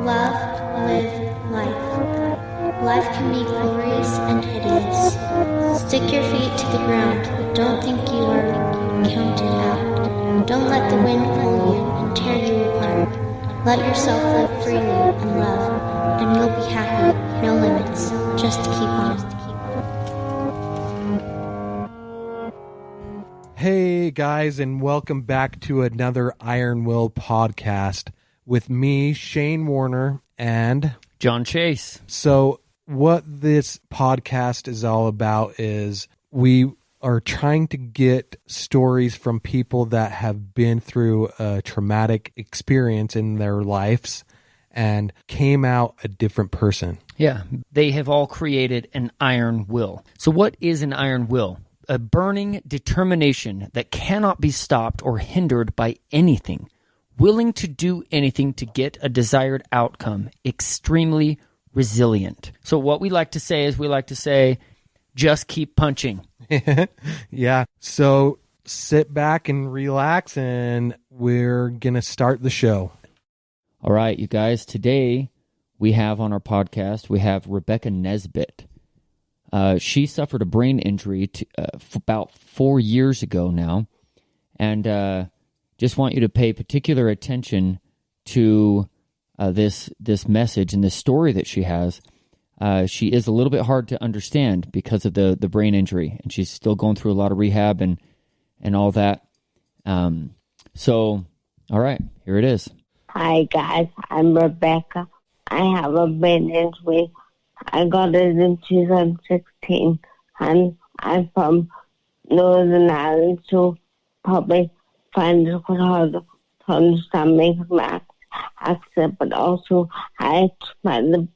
Love, live, life. Life can be glorious and hideous. Stick your feet to the ground, but don't think you are counted out. Don't let the wind pull you and tear you apart. Let yourself live freely and love, and you'll be happy. No limits. Just keep on. Hey guys, and welcome back to another Iron Will podcast with me, Shane Warner, and John Chase. So what this podcast is all about is we are trying to get stories from people that have been through a traumatic experience in their lives and came out a different person. Yeah, they have all created an iron will. So what is an iron will? A burning determination that cannot be stopped or hindered by anything, willing to do anything to get a desired outcome, extremely resilient. So what we like to say is just keep punching. Yeah. So sit back and relax, and we're going to start the show. All right, you guys, today we have on our podcast, we have Rebekah Nesbitt. She suffered a brain injury about 4 years ago now, and just want you to pay particular attention to this message and this story that she has. She is a little bit hard to understand because of the brain injury, and she's still going through a lot of rehab and all that. So, all right, here it is. Hi guys, I'm Rebekah. I have a brain injury. I got it in 2016, and I'm from Northern Ireland, so probably find it quite hard to understand me from my accent, but also I find the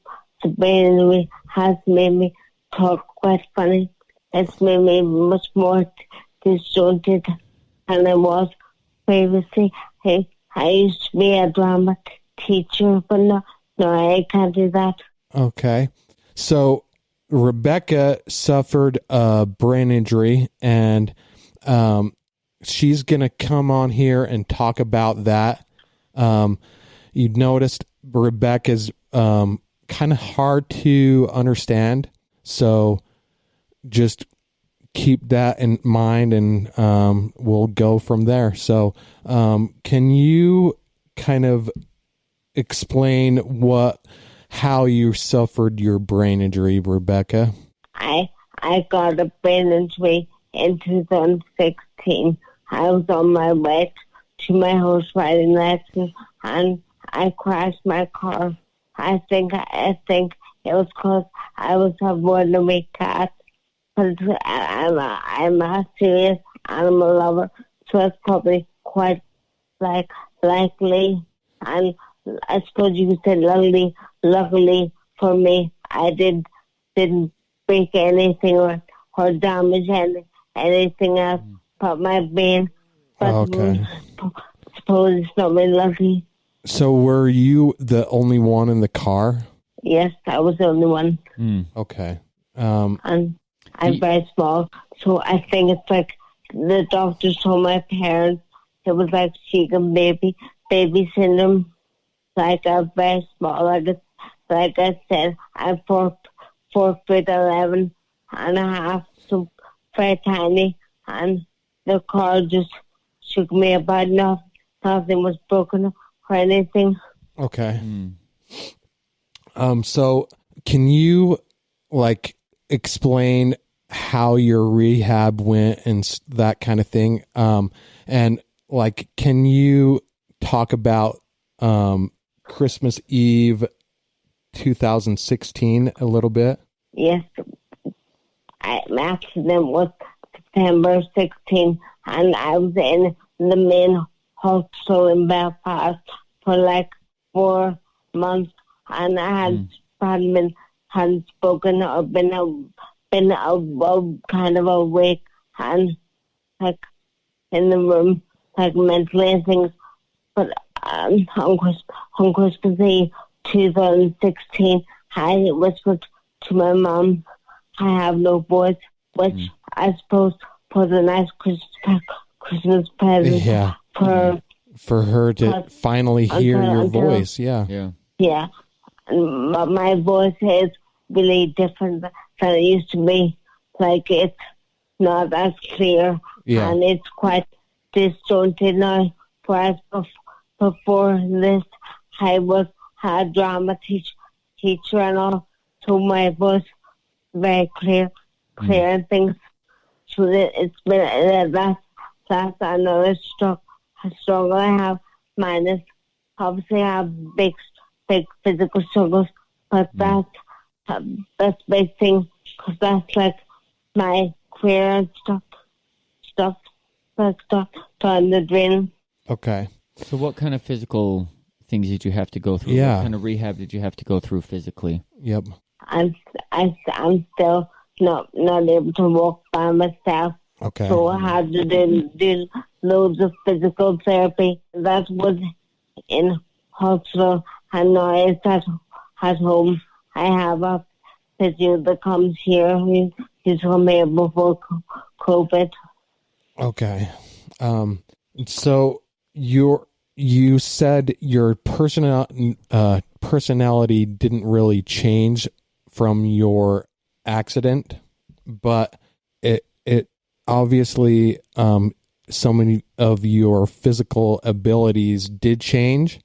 brain injury has made me talk quite funny. It's made me much more disjointed than I was previously. I used to be a drama teacher, but no, I can't do that. Okay. So Rebekah suffered a brain injury, and she's going to come on here and talk about that. You noticed Rebekah's kind of hard to understand, so just keep that in mind, and we'll go from there. So can you kind of explain how you suffered your brain injury, Rebekah? I got a brain injury in 2016. I was on my way to my horse riding lesson, and I crashed my car. I think it was because I was avoiding a weak cat. But I'm a serious animal lover, so it's probably quite likely. And I suppose you could say luckily for me, I didn't break anything or damage anything else but my brain. But okay. Suppose it's not really lucky. So were you the only one in the car? Yes, I was the only one. Okay. And I'm very small, so I think it's like the doctors told my parents it was like shaken baby syndrome. Like I'm very small, like I said, I'm 4'11" and a half, so very tiny, and the car just shook me about. Nothing was broken or anything. Okay. So can you explain how your rehab went and that kind of thing? And can you talk about Christmas Eve 2016 a little bit? Yes. My accident was September 16, and I was in the main hospital in Belfast for 4 months, and I hadn't spoken or been kind of awake and in the room, mentally and things. But on Christmas Eve 2016, I whispered to my mom, I have no voice, which I suppose was a nice Christmas present for her to finally hear your voice. Yeah. Yeah, but my voice is really different than it used to be. Like, it's not as clear, Yeah. and it's quite disjointed now. Whereas before this, I had a drama teacher and all, so my voice very clear and things. So it's been that's another struggle I have. Mine is obviously I have big physical struggles, but that's big thing because that's like my career and stuff down the drain. Okay. So what kind of physical things did you have to go through? Yeah. What kind of rehab did you have to go through physically? Yep. I'm still not able to walk by myself. Okay. So I had to do loads of physical therapy. That was in hospital, and now it's at home. I have a physio that comes here. He's come here before COVID. Okay. So you said your personality didn't really change from your accident, but it obviously so many of your physical abilities did change.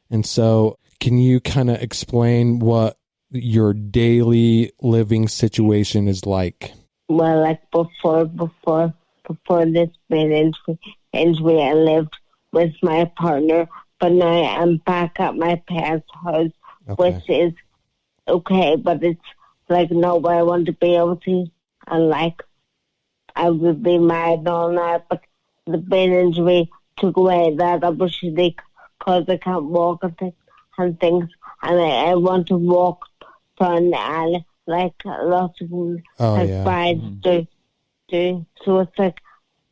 And so can you kind of explain what your daily living situation is like? Well, like before this brain injury, I lived with my partner, but now I'm back at my parents' house, which is okay, but it's like not where I want to be able to. And like, I would be married all night, but the brain injury took away that opportunity because I can't walk and things, and I want to walk down the alley like lots of brides do. So it's like,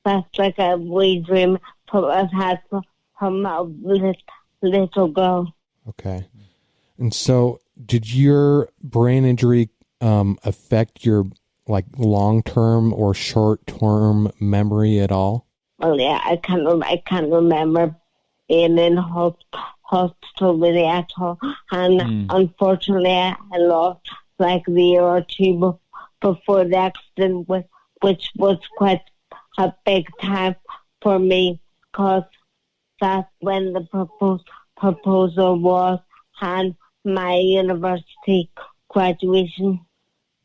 that's like a wee dream I've had from a little girl. Okay. And so did your brain injury affect your like long-term or short-term memory at all? Well, yeah, I can't remember being in hospital really at all. And unfortunately, I lost like the year or two before the accident, which was quite a big time for me because that's when the proposal was and my university graduation.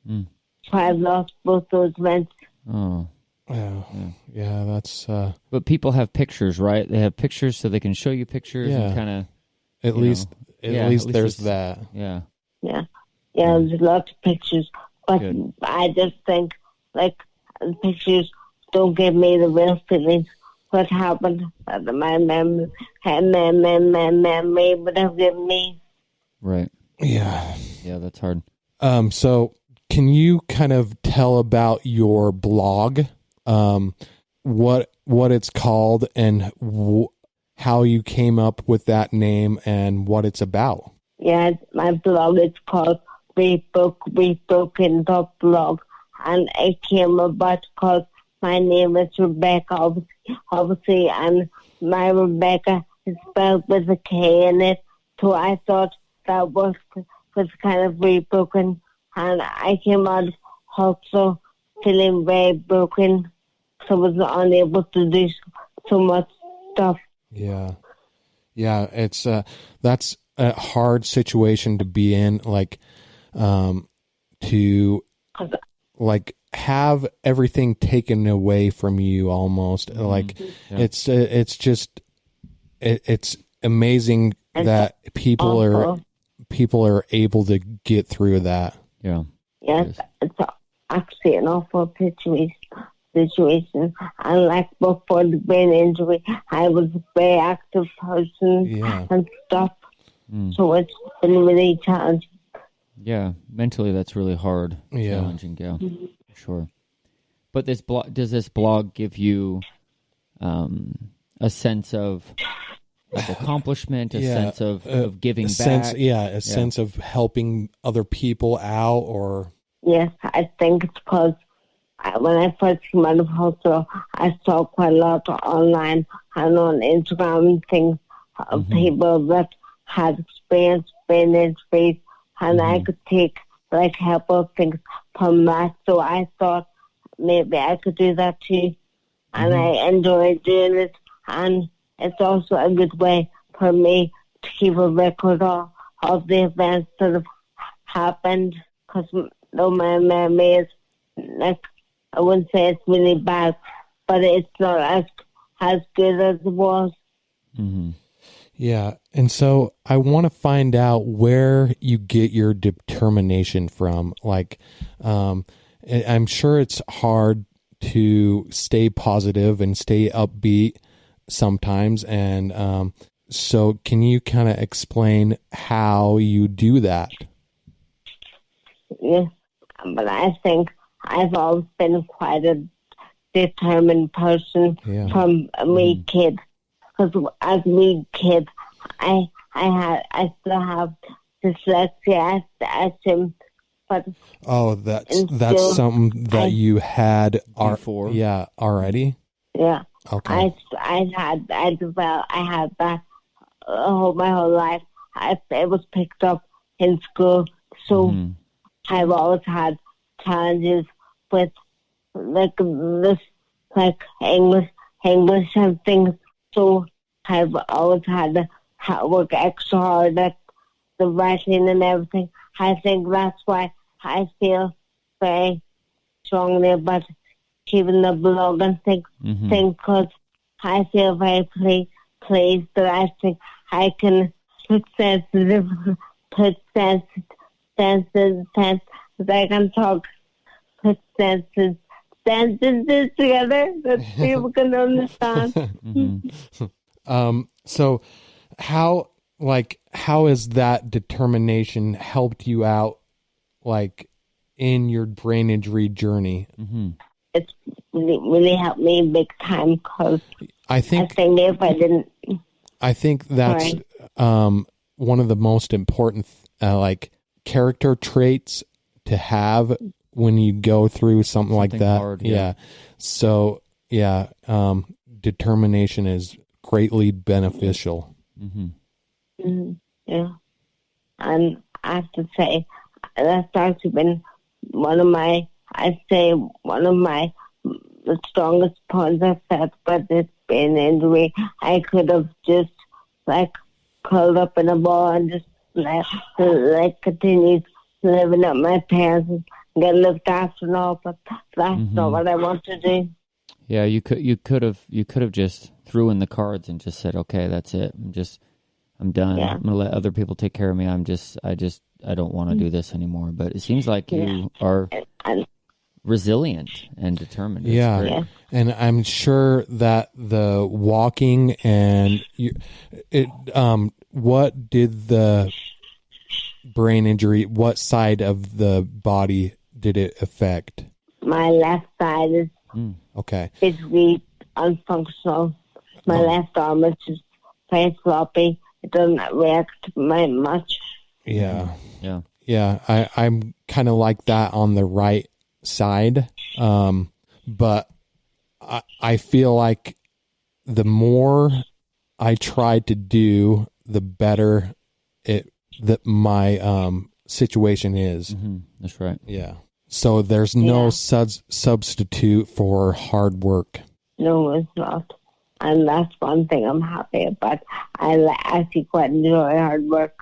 So I lost both those events. Oh. Yeah, that's... But people have pictures, right? They have pictures so they can show you pictures and kind of... At least there's that. Yeah. Yeah, there's lots of pictures. But Good. I just think, like, the pictures don't give me the real feelings. What happened that my memory would have given me. Right. Yeah. Yeah, that's hard. So can you kind of tell about your blog, what it's called and how you came up with that name and what it's about? Yeah, my blog is called Rebekahs.blog, and it came about because my name is Rebekah, obviously, and my Rebekah is spelled with a K in it, so I thought that was kind of very broken, and I came out also feeling very broken, so I was unable to do so much stuff. Yeah, it's that's a hard situation to be in, like to like have everything taken away from you almost. Like it's just it's amazing that people are able to get through that. Yeah. Yes, it's actually an awful situation. And like before the brain injury, I was a very active person and stuff. So it's been really challenging. Yeah, mentally that's really hard. Yeah. Challenging, yeah. Sure. But does this blog give you a sense of like accomplishment, a sense of giving back? Sense of helping other people out, or... Yes, I think it's because when I first came out of hospital, I saw quite a lot online and on Instagram and things of people that had experienced brain injuries, and I could take like helpful things from that. So I thought maybe I could do that too, and I enjoy doing it. And it's also a good way for me to keep a record of the events that have happened. Because though my memory is, like, I wouldn't say it's really bad, but it's not as good as it was. Yeah, and so I want to find out where you get your determination from. Like, I'm sure it's hard to stay positive and stay upbeat sometimes, and so can you kind of explain how you do that? Yes, but I think I've always been quite a determined person from a wee kid. Because as a wee kid, I still have dyslexia, I assume. But that's something that you had before. Yeah, already. Yeah. Okay. I had that my whole life. It was picked up in school, so I've always had challenges with like this, like English and things. So I've always had to work extra hard at the writing and everything. I think that's why I feel very strongly about keeping the blog and things, because I feel very pleased that I think I can put sensitive, I can talk, put sentences together that people can understand. So how has that determination helped you out, like, in your brain injury journey? It's really helped me big time, because I think if I didn't... I think that's one of the most important character traits to have when you go through something like that. Hard, So determination is greatly beneficial. Yeah. And I have to say, that's actually been one of my the strongest points I've said about this brain injury. I could have just curled up in a ball and just continued living at my parents and get looked after and all, but that's not what I want to do. Yeah, you could have just threw in the cards and just said, okay, that's it. I'm done. Yeah. I'm gonna let other people take care of me. I don't want to do this anymore. But it seems like you are resilient and determined. Yeah. And I'm sure that the walking and what did the brain injury, what side of the body did it affect? My left side is basically unfunctional. My left arm is just very floppy. It doesn't react much. Yeah. I'm kind of like that on the right side, but I feel like the more I try to do, the better my situation is. That's right. Yeah. So there's no substitute for hard work. No, it's not. And that's one thing I'm happy about. I actually quite enjoy hard work.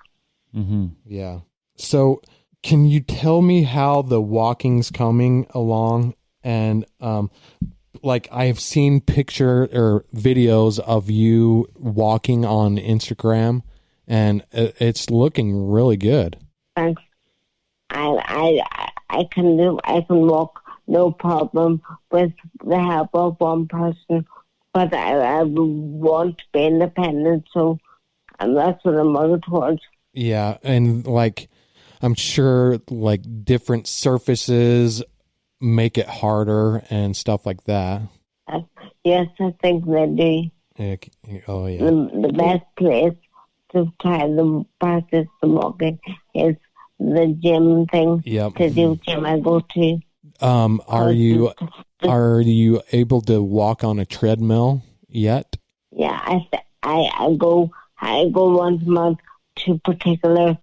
Yeah. So can you tell me how the walking's coming along? And I've seen picture or videos of you walking on Instagram, and it's looking really good. Thanks. I can walk no problem with the help of one person, but I want to be independent, and that's what I'm working towards. Yeah, and I'm sure different surfaces make it harder and stuff like that. Yes, I think they do. Oh yeah. The best place to try to practice the walking is the gym thing. Yep. To do gym I go to. Are you able to walk on a treadmill yet? Yeah, I go once a month, to particular